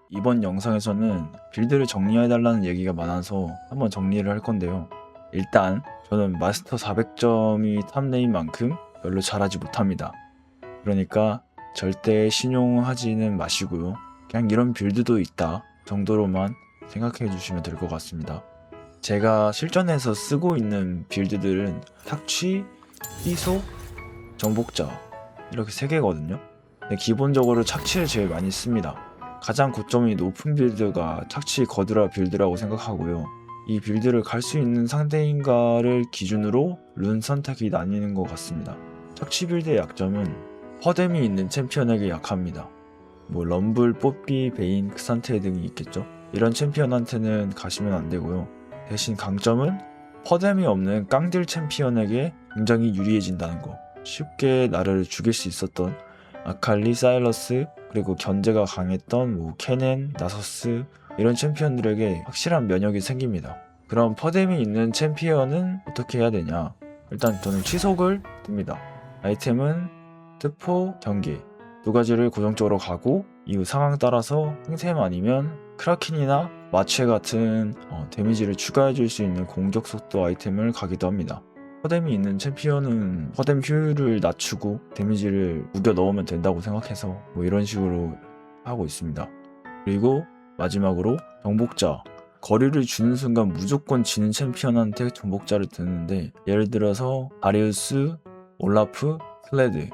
이번 영상에서는 빌드를 정리해달라는 얘기가 많아서 한번 정리를 할 건데요. 일단 저는 마스터 400점이 탑레인 만큼 별로 잘하지 못합니다. 그러니까 절대 신용하지는 마시고요. 그냥 이런 빌드도 있다 정도로만 생각해 주시면 될 것 같습니다. 제가 실전에서 쓰고 있는 빌드들은 착취, 희소, 정복자 이렇게 3개거든요. 근데 기본적으로 착취를 제일 많이 씁니다. 가장 고점이 높은 빌드가 착취 거드라 빌드라고 생각하고요. 이 빌드를 갈 수 있는 상대인가를 기준으로 룬 선택이 나뉘는 것 같습니다. 착취 빌드의 약점은 퍼뎀이 있는 챔피언에게 약합니다. 뭐 럼블, 뽀삐, 베인, 크산테 등이 있겠죠. 이런 챔피언한테는 가시면 안 되고요. 대신 강점은 퍼뎀이 없는 깡딜 챔피언에게 굉장히 유리해진다는 거. 쉽게 나를 죽일 수 있었던 아칼리, 사일러스, 그리고 견제가 강했던 뭐 케넨, 나서스 이런 챔피언들에게 확실한 면역이 생깁니다. 그럼 퍼뎀이 있는 챔피언은 어떻게 해야 되냐? 일단 저는 치속을 듭니다. 아이템은 트포, 경계 두 가지를 고정적으로 가고 이후 상황 따라서 행템 아니면 크라켄이나 마체 같은 데미지를 추가해줄 수 있는 공격 속도 아이템을 가기도 합니다. 퍼뎀이 있는 챔피언은 퍼뎀 효율을 낮추고 데미지를 우겨 넣으면 된다고 생각해서 뭐 이런 식으로 하고 있습니다. 그리고 마지막으로 정복자. 거리를 주는 순간 무조건 지는 챔피언한테 정복자를 드는데 예를 들어서 다리우스, 올라프, 클레드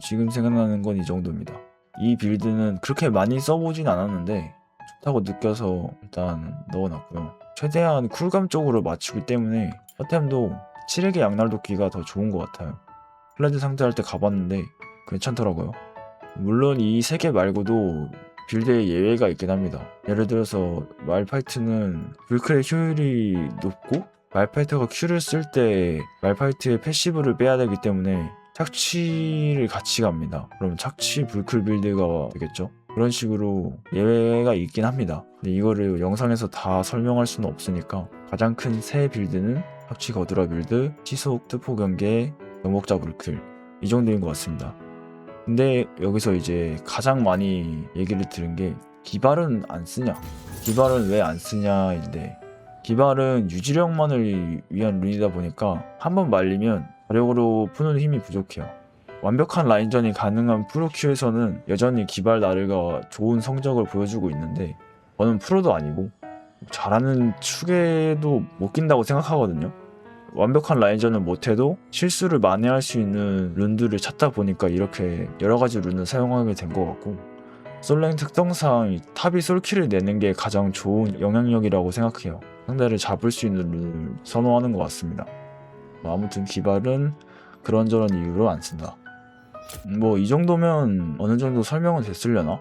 지금 생각나는 건 이 정도입니다. 이 빌드는 그렇게 많이 써보진 않았는데 좋다고 느껴서 일단 넣어놨고요. 최대한 쿨감 쪽으로 맞추기 때문에 허템도 7획의 양날도끼가 더 좋은 것 같아요. 클레드 상대할 때 가봤는데 괜찮더라고요. 물론 이 3개 말고도 빌드에 예외가 있긴 합니다. 예를 들어서 말파이트는 불클의 효율이 높고 말파이트가 Q를 쓸 때 말파이트의 패시브를 빼야 되기 때문에 착취를 같이 갑니다. 그럼 착취 불클 빌드가 되겠죠? 그런 식으로 예외가 있긴 합니다. 근데 이거를 영상에서 다 설명할 수는 없으니까 가장 큰 세 빌드는 착취 거드라 빌드, 치속, 트포 경계, 정복자 불클 이 정도인 것 같습니다. 근데 여기서 이제 가장 많이 얘기를 들은 게 기발은 안 쓰냐? 기발은 왜 안 쓰냐인데 기발은 유지력만을 위한 룬이다 보니까 한번 말리면 자력으로 푸는 힘이 부족해요. 완벽한 라인전이 가능한 프로큐에서는 여전히 기발 나르가 좋은 성적을 보여주고 있는데 저는 프로도 아니고 잘하는 축에도 못 낀다고 생각하거든요. 완벽한 라인전을 못해도 실수를 만회할 수 있는 룬들을 찾다 보니까 이렇게 여러가지 룬을 사용하게 된 것 같고 솔랭 특성상 탑이 솔킬을 내는 게 가장 좋은 영향력이라고 생각해요. 상대를 잡을 수 있는 룬을 선호하는 것 같습니다. 아무튼 기발은 그런저런 이유로 안 쓴다. 뭐 이 정도면 어느 정도 설명은 됐으려나?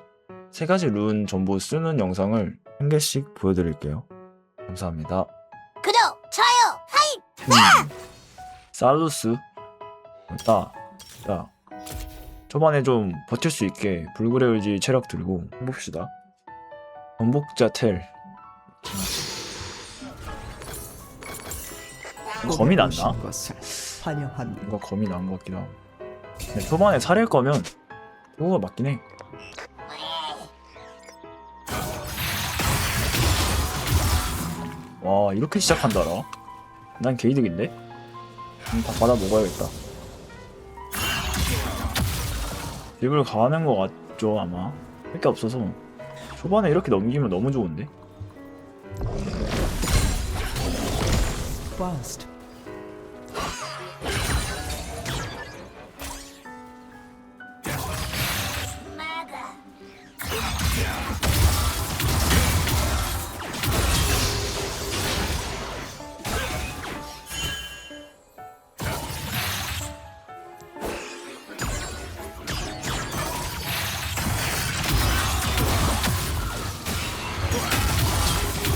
3가지 룬 전부 쓰는 영상을 한 개씩 보여드릴게요. 감사합니다. 구독, 좋아요, 하이! 살루스 자 초반에 좀 버틸 수 있게 불그레울지 체력 들고 해봅시다. 전복자 텔 검이 났나? 뭔가 검이 난 것 같기도 하고 근데 초반에 살일 거면 그거가 맞긴 해. 와 이렇게 시작한다라? 난 개이득인데? 다 받아 먹어야겠다. 립을 가는 거 같죠 아마? 할 게 없어서 초반에 이렇게 넘기면 너무 좋은데? Fast.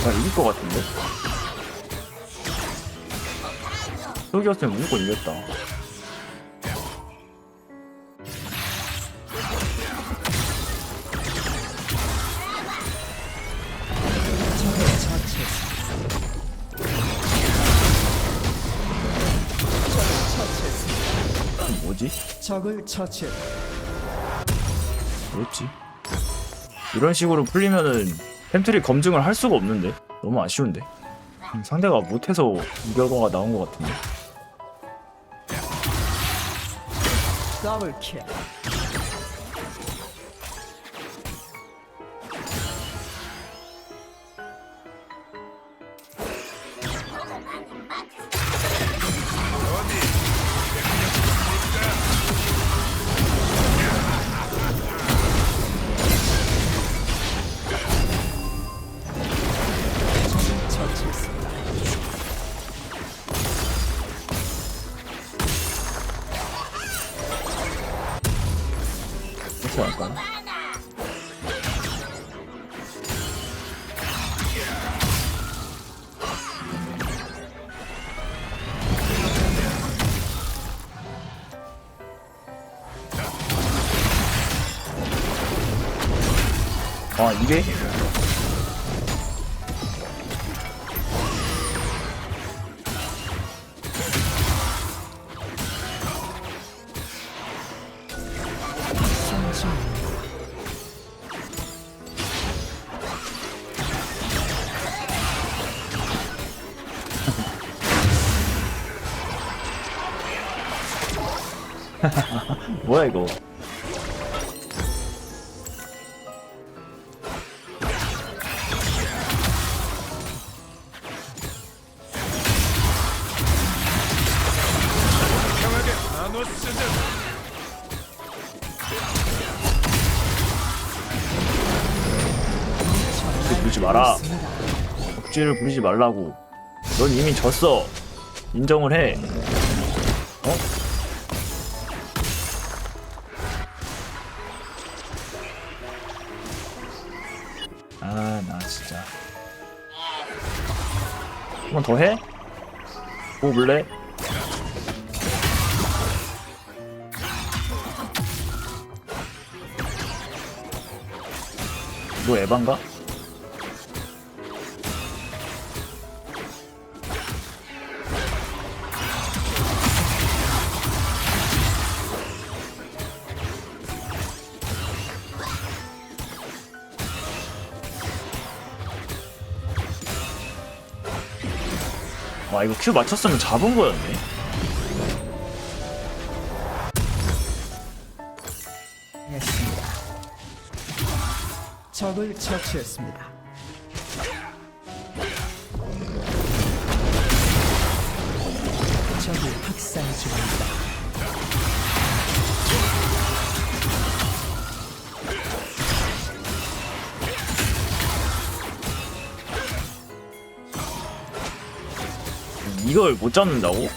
나 이길 것 같은데? 저기였으면 무조건 이겼다. 뭐지? 적을 처치. 뭐였지? 이런 식으로 풀리면은 템트리 검증을 할 수가 없는데 너무 아쉬운데. 상대가 못해서 이 결과가 나온 것 같은데. 더블킬. 처치했습니다. 그렇지 않을까? 아 이게? 성공. 뭐야 이거? 부르지 마라. 억지를 부리지 말라고. 넌 이미 졌어. 인정을 해. 어? 아, 나 진짜. 한 번 더 해? 뭐 볼래? 너 에반가? 와 이거 큐 맞췄으면 잡은 거였네. 했습니다. 적을 처치했습니다. 적이 학살 중입니다. 이걸 못 잡는다고?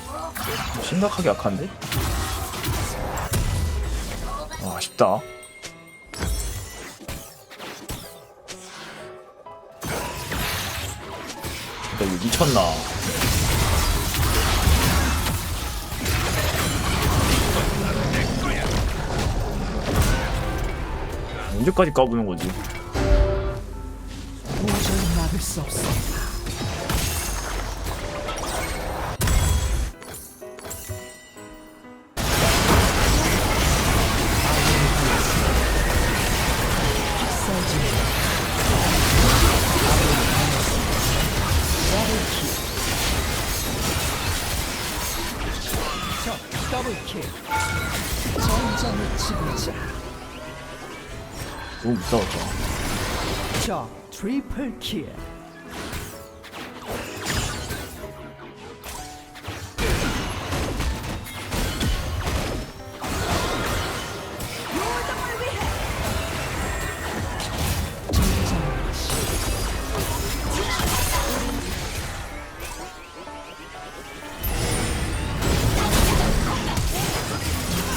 심각하게 약한데? 아, 아쉽다. 나 이거 미쳤나? 언제까지 까부는 거지? 도저히 막을 수 없습니다. 학살 중입니다. 적 더블킬. 전장의 지배자. 너무 무서웠죠. 적 트리플킬.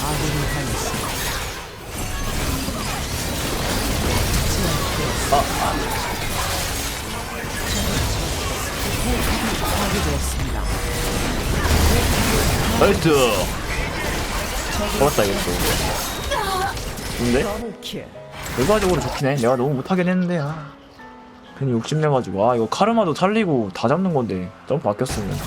아군이 당했습니다. 파괴되었습니다. 나이스! 잡았다 이것도. 근데? 더블킬. 결과적으로 좋긴 해. 내가 너무 못하긴 했는데 괜히 욕심내가지고 이거 카르마도 살리고 다 잡는 건데 점프 바뀌었으면.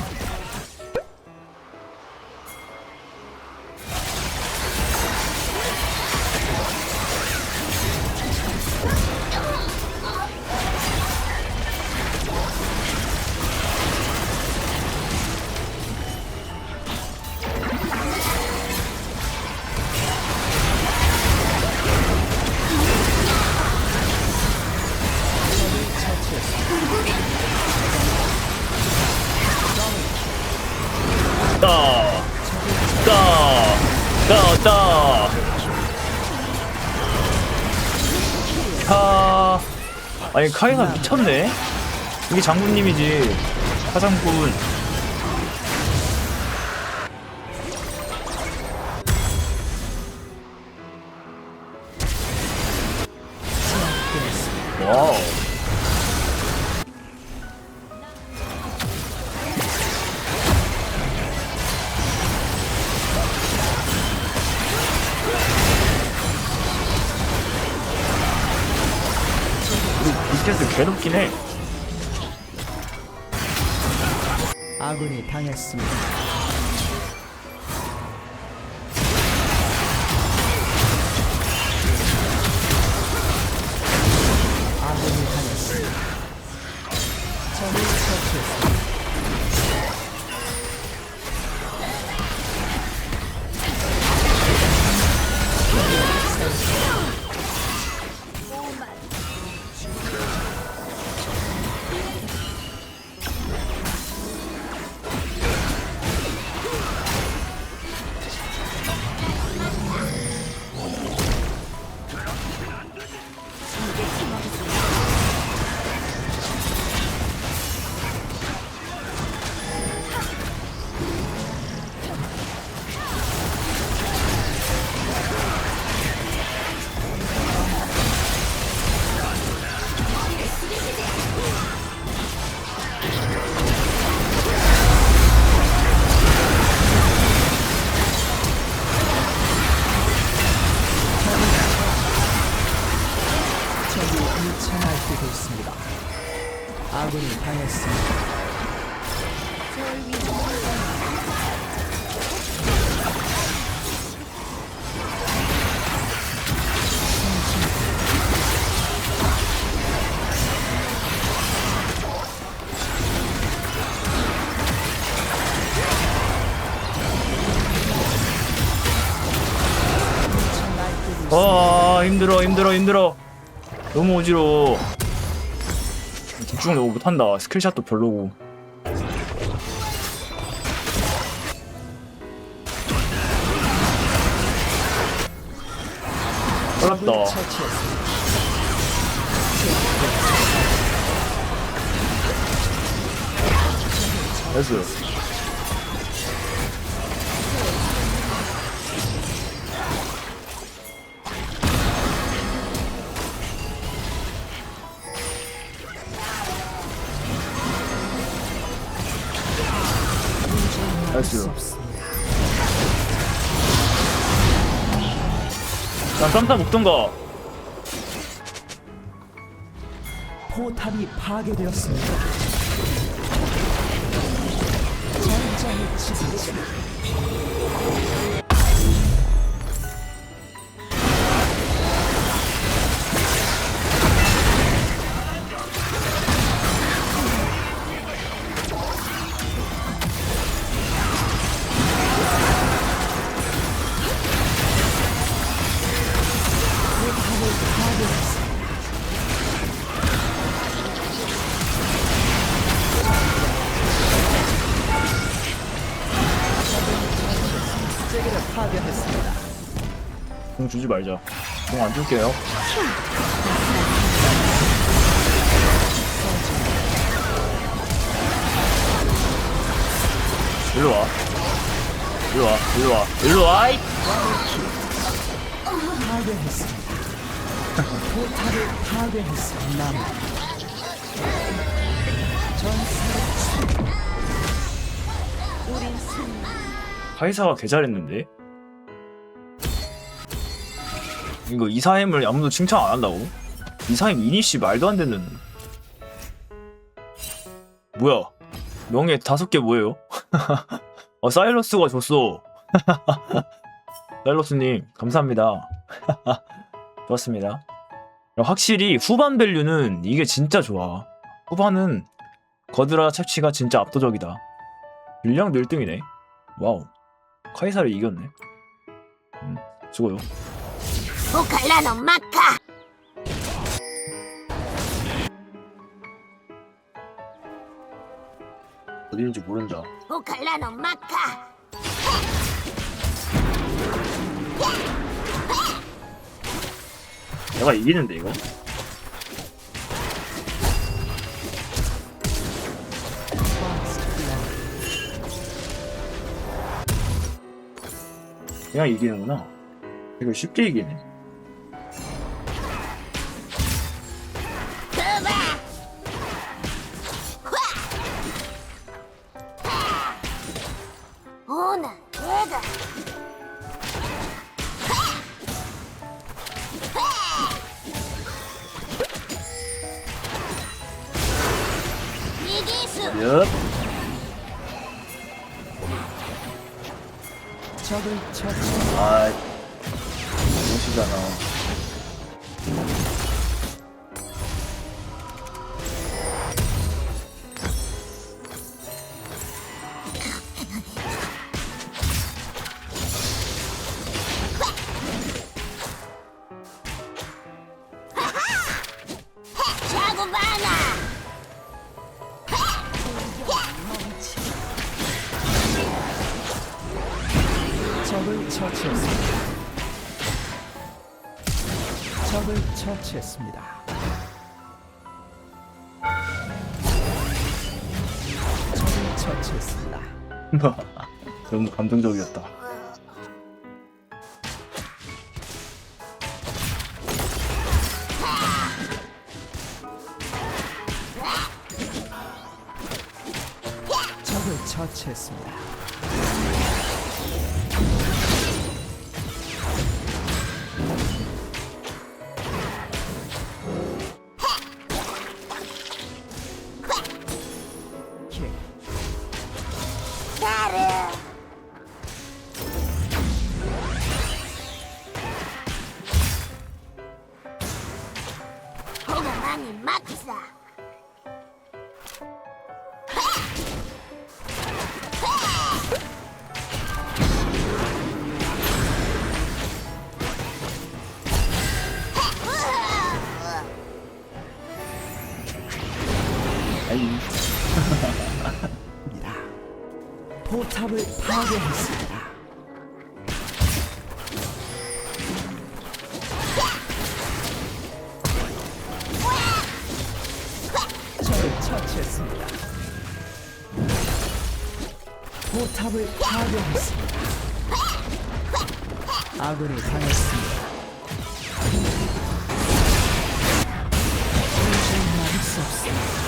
카이사. 아니 카이사 미쳤네. 이게 장군님이지. 사장군. 제압되었습니다. 와우. 우리 비스켓을 괴롭긴 해. 아군이 당했습니다. 아군이 당했습니다. 적을 처치했습니다. 적이 미쳐날 때도 있습니다. 아군이 당했습니다. 힘들어. 너무 어지러워. 집중을 너무 못한다. 스킬샷도 별로고. 적을 어렵다. 처치했습니다. 됐어. 됐어. 난 쌈싸 먹던가. 포탑이 파괴되었습니다. 전장의 지배자. 포탑을 파괴했습니다. 세계를 파괴했습니다. 공 주지 말자. 공 안 줄게요. 일로 와. 일로 와. 일로 와. 일로 와. 이 파괴했습니다. 포탑을 파괴했습니다. 남 전사를 카이사가 개 잘했는데? 이거 이사임을 아무도 칭찬 안 한다고? 이사임 이니시 말도 안 되는. 뭐야? 명예 5개 뭐예요? 사일러스가 줬어. 사일러스님 감사합니다. 좋았습니다. 확실히 후반 밸류는 이게 진짜 좋아. 후반은 거드라 챕치가 진짜 압도적이다. 윌량도 1등이네. 와우. 카이사를 이겼네. 수고요. 오칼라노 마카. 어디 있는지 모른다. 오칼라노 마카. 내가 이기는데 이거? 그냥 이기는구나. 이거 쉽게 이기네. 그만. 오나 내가. 이기수. 엿. 적을 처치. 아, 못이잖아. 자구 많아. 적을 처치했습니다. 적을 처치했습니다. 적을 처치했습니다. 너무 감동적이었다. 적을 처치했습니다. 킥. 나를. 호가 많이 막사. 아이, 입니다. 포탑을 파괴했습니다. 적을 처치했습니다. 포탑을 파괴했습니다. 아군이 당했습니다. 도저히 막을 수 없습니다.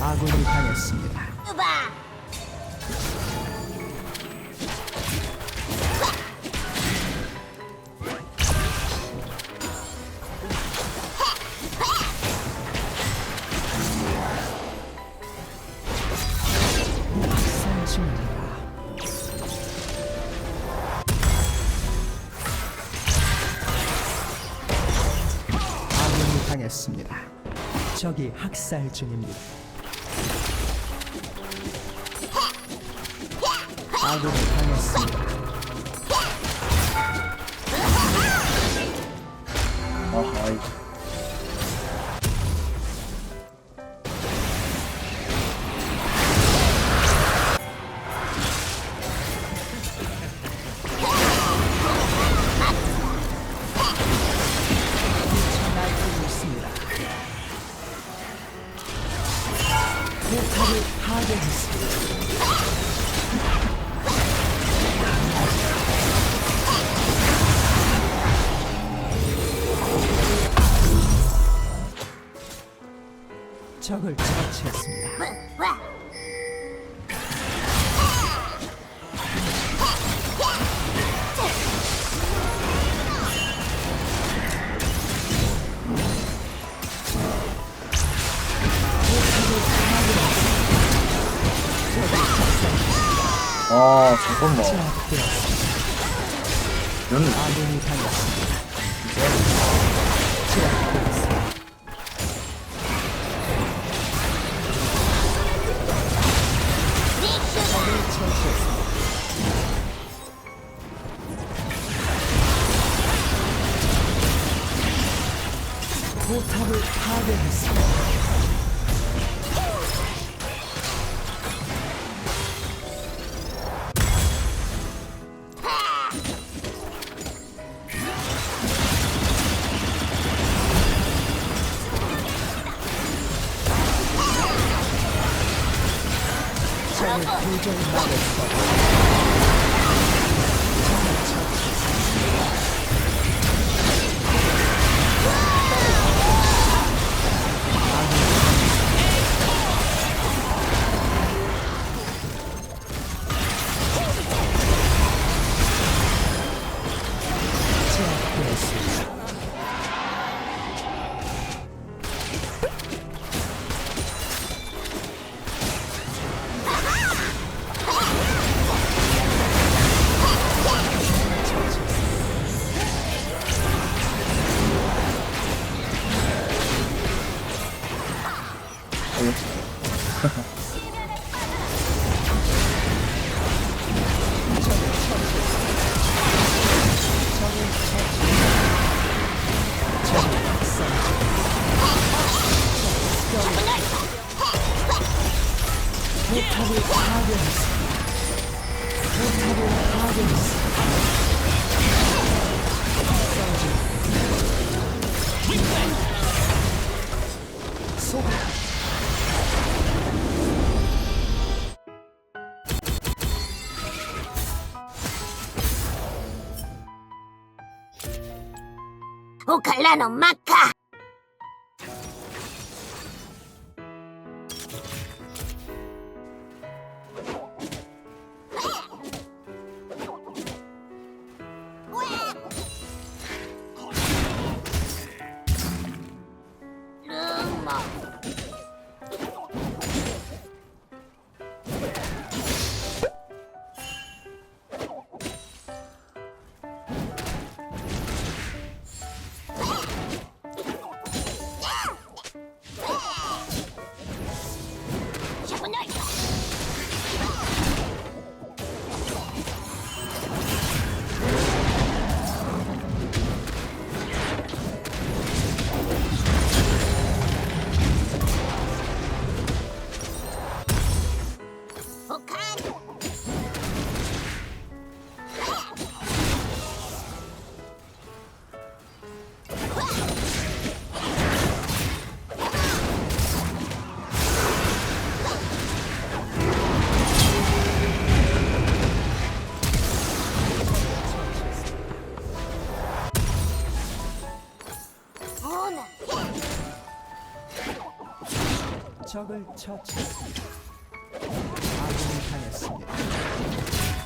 아군이 당했습니다. 뚜바. 학살 중입니다. 아군이 당했습니다. 적이 학살 중입니다. 아군이 당했습니다. 아이. 날뛰고 있습니다. 포탑을 파괴했습니다. 적을 처치했습니다. 와. 아, 잠깐만. 제압되었습니다. 이거는 아군이 당했습니다. 제압되었습니다. 적을 처치했습니다. 포탑을 파괴했습니다. 도저히 막을 수 없습니다. 적을 처치했습니다. 제압되었습니다. 포탑을 파괴했습니다. 포탑을 파괴했습니다. 소금 오칼라노 마카. 르모. 적을 처치했습니다. 아군이 당했습니다.